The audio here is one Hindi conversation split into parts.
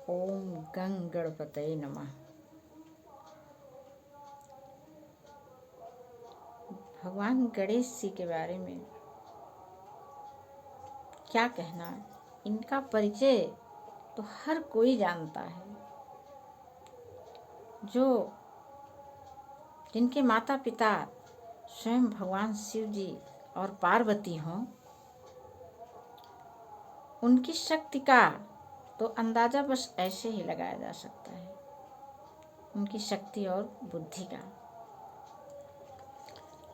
ओम गं गणपतये नमः। भगवान गणेश जी के बारे में क्या कहना। इनका परिचय तो हर कोई जानता है। जिनके माता पिता स्वयं भगवान शिव जी और पार्वती हों, उनकी शक्ति का तो अंदाजा बस ऐसे ही लगाया जा सकता है, उनकी शक्ति और बुद्धि का।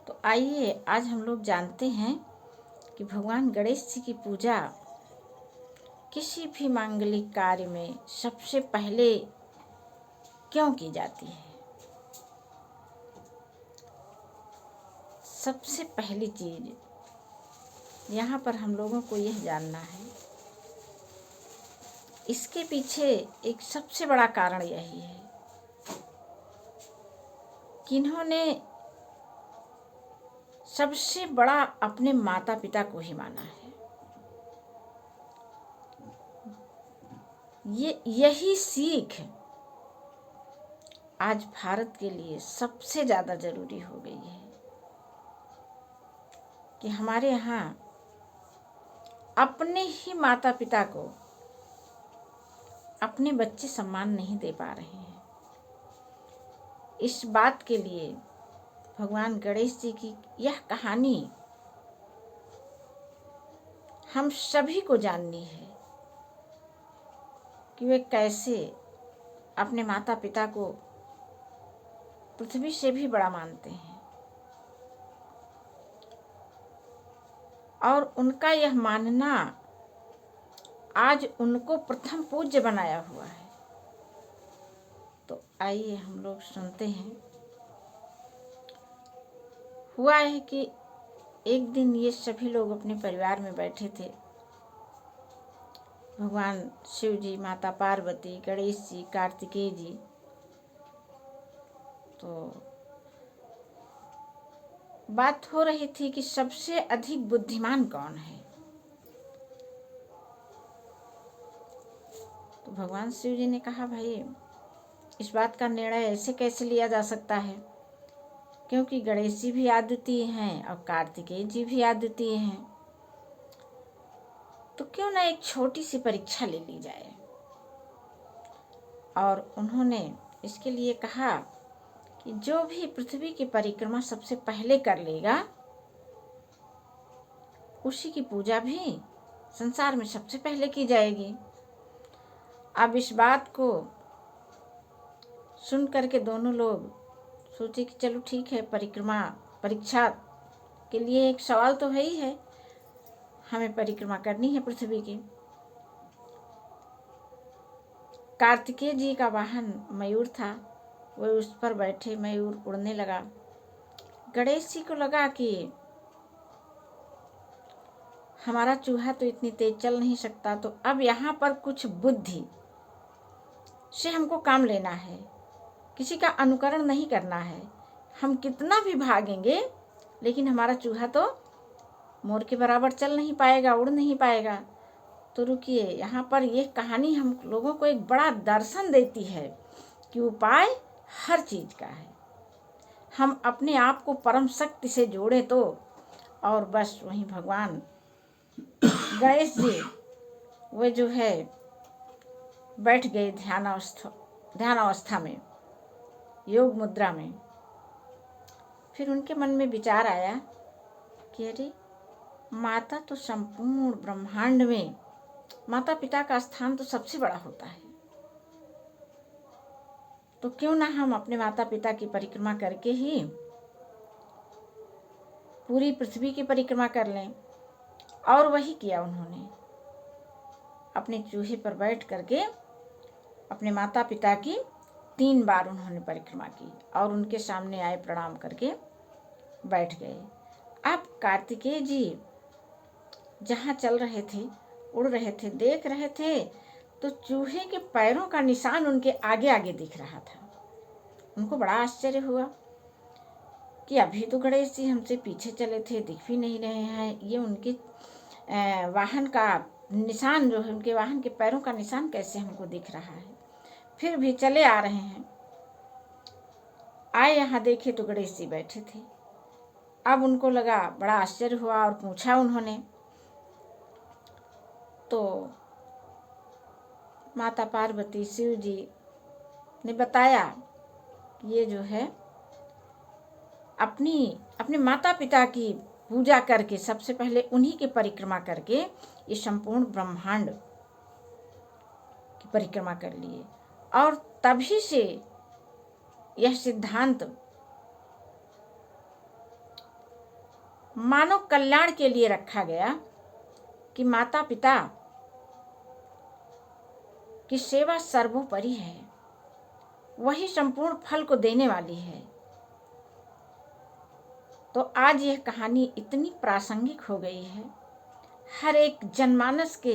तो आइए आज हम लोग जानते हैं कि भगवान गणेश जी की पूजा किसी भी मांगलिक कार्य में सबसे पहले क्यों की जाती है। सबसे पहली चीज यहाँ पर हम लोगों को यह जानना है, इसके पीछे एक सबसे बड़ा कारण यही है कि इन्होंने सबसे बड़ा अपने माता पिता को ही माना है। यही सीख आज भारत के लिए सबसे ज़्यादा जरूरी हो गई है कि हमारे यहाँ अपने ही माता पिता को अपने बच्चे सम्मान नहीं दे पा रहे हैं। इस बात के लिए भगवान गणेश जी की यह कहानी हम सभी को जाननी है कि वे कैसे अपने माता पिता को पृथ्वी से भी बड़ा मानते हैं और उनका यह मानना आज उनको प्रथम पूज्य बनाया हुआ है। तो आइए हम लोग सुनते हैं। हुआ है कि एक दिन ये सभी लोग अपने परिवार में बैठे थे। भगवान शिव जी, माता पार्वती, गणेश जी, कार्तिकेय जी। तो बात हो रही थी कि सबसे अधिक बुद्धिमान कौन है। तो भगवान शिव जी ने कहा, भाई इस बात का निर्णय ऐसे कैसे लिया जा सकता है, क्योंकि गणेश जी भी अद्वितीय हैं और कार्तिकेय जी भी अद्वितीय हैं। तो क्यों ना एक छोटी सी परीक्षा ले ली जाए। और उन्होंने इसके लिए कहा कि जो भी पृथ्वी की परिक्रमा सबसे पहले कर लेगा, उसी की पूजा भी संसार में सबसे पहले की जाएगी। अब इस बात को सुन करके दोनों लोग सोचे कि चलो ठीक है, परीक्षा के लिए एक सवाल तो है ही है, हमें परिक्रमा करनी है पृथ्वी की। कार्तिकेय जी का वाहन मयूर था, वो उस पर बैठे, मयूर उड़ने लगा। गणेश जी को लगा कि हमारा चूहा तो इतनी तेज चल नहीं सकता, तो अब यहाँ पर कुछ बुद्धि से हमको काम लेना है, किसी का अनुकरण नहीं करना है। हम कितना भी भागेंगे लेकिन हमारा चूहा तो मोर के बराबर चल नहीं पाएगा, उड़ नहीं पाएगा। तो रुकिए, यहाँ पर यह कहानी हम लोगों को एक बड़ा दर्शन देती है कि उपाय हर चीज का है। हम अपने आप को परम शक्ति से जोड़े तो, और बस वहीं भगवान गणेश जी वे जो है बैठ गए ध्यान अवस्था में, योग मुद्रा में। फिर उनके मन में विचार आया कि अरे, माता तो संपूर्ण ब्रह्मांड में, माता पिता का स्थान तो सबसे बड़ा होता है। तो क्यों ना हम अपने माता पिता की परिक्रमा करके ही पूरी पृथ्वी की परिक्रमा कर लें। और वही किया उन्होंने। अपने चूहे पर बैठ करके अपने माता पिता की 3 बार उन्होंने परिक्रमा की और उनके सामने आए, प्रणाम करके बैठ गए। अब कार्तिकेय जी जहाँ चल रहे थे, उड़ रहे थे, देख रहे थे तो चूहे के पैरों का निशान उनके आगे आगे दिख रहा था। उनको बड़ा आश्चर्य हुआ कि अभी तो गणेश जी हमसे पीछे चले थे, दिख भी नहीं रहे हैं, ये उनके वाहन का निशान जो है, उनके वाहन के पैरों का निशान कैसे हमको दिख रहा है। फिर भी चले आ रहे हैं। आए यहाँ देखे तो गणेश जी बैठे थे। अब उनको लगा, बड़ा आश्चर्य हुआ और पूछा उन्होंने, तो माता पार्वती शिव जी ने बताया कि ये जो है अपने माता पिता की पूजा करके, सबसे पहले उन्हीं की परिक्रमा करके ये संपूर्ण ब्रह्मांड की परिक्रमा कर लिए। और तभी से यह सिद्धांत मानव कल्याण के लिए रखा गया कि माता पिता की सेवा सर्वोपरि है, वही संपूर्ण फल को देने वाली है। तो आज यह कहानी इतनी प्रासंगिक हो गई है, हर एक जनमानस के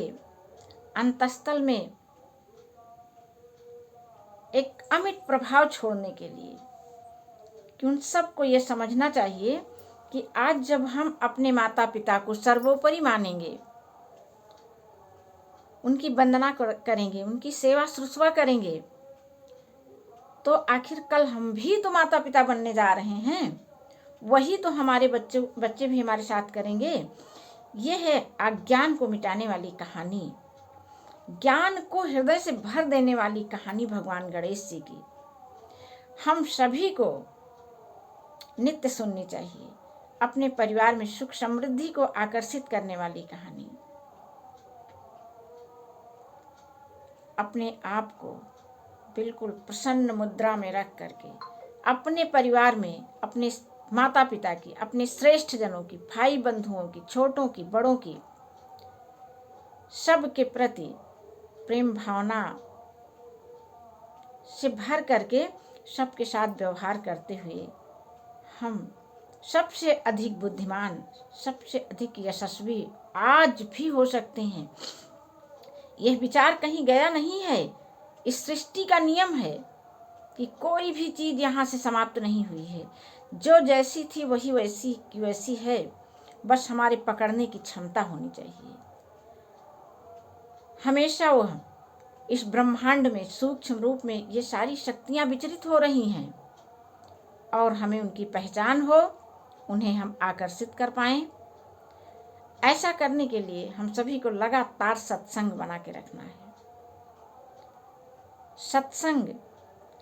अंतस्थल में एक अमिट प्रभाव छोड़ने के लिए, कि उन सबको ये समझना चाहिए कि आज जब हम अपने माता पिता को सर्वोपरि मानेंगे, उनकी वंदना करेंगे, उनकी सेवा शुश्रूषा करेंगे, तो आखिर कल हम भी तो माता पिता बनने जा रहे हैं। वही तो हमारे बच्चे भी हमारे साथ करेंगे। यह है अज्ञान को मिटाने वाली कहानी, ज्ञान को हृदय से भर देने वाली कहानी भगवान गणेश जी की। हम सभी को नित्य सुननी चाहिए। अपने परिवार में सुख समृद्धि को आकर्षित करने वाली कहानी। अपने आप को बिल्कुल प्रसन्न मुद्रा में रख करके अपने परिवार में, अपने माता पिता की, अपने श्रेष्ठ जनों की, भाई बंधुओं की, छोटों की, बड़ों की, सब के प्रति प्रेम भावना से भर करके सबके साथ व्यवहार करते हुए हम सबसे अधिक बुद्धिमान, सबसे अधिक यशस्वी आज भी हो सकते हैं। यह विचार कहीं गया नहीं है। इस सृष्टि का नियम है कि कोई भी चीज यहाँ से समाप्त नहीं हुई है। जो जैसी थी वही वैसी की वैसी है। बस हमारे पकड़ने की क्षमता होनी चाहिए। हमेशा वह इस ब्रह्मांड में सूक्ष्म रूप में ये सारी शक्तियाँ विचरित हो रही हैं और हमें उनकी पहचान हो, उन्हें हम आकर्षित कर पाएं। ऐसा करने के लिए हम सभी को लगातार सत्संग बना के रखना है। सत्संग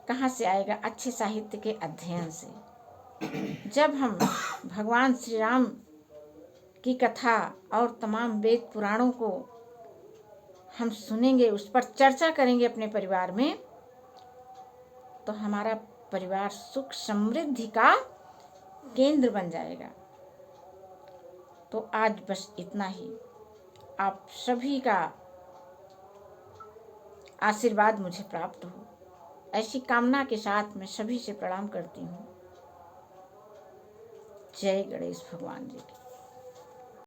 कहाँ से आएगा? अच्छे साहित्य के अध्ययन से। जब हम भगवान श्री राम की कथा और तमाम वेद पुराणों को हम सुनेंगे, उस पर चर्चा करेंगे अपने परिवार में, तो हमारा परिवार सुख समृद्धि का केंद्र बन जाएगा। तो आज बस इतना ही। आप सभी का आशीर्वाद मुझे प्राप्त हो, ऐसी कामना के साथ मैं सभी से प्रणाम करती हूँ। जय गणेश भगवान जी की।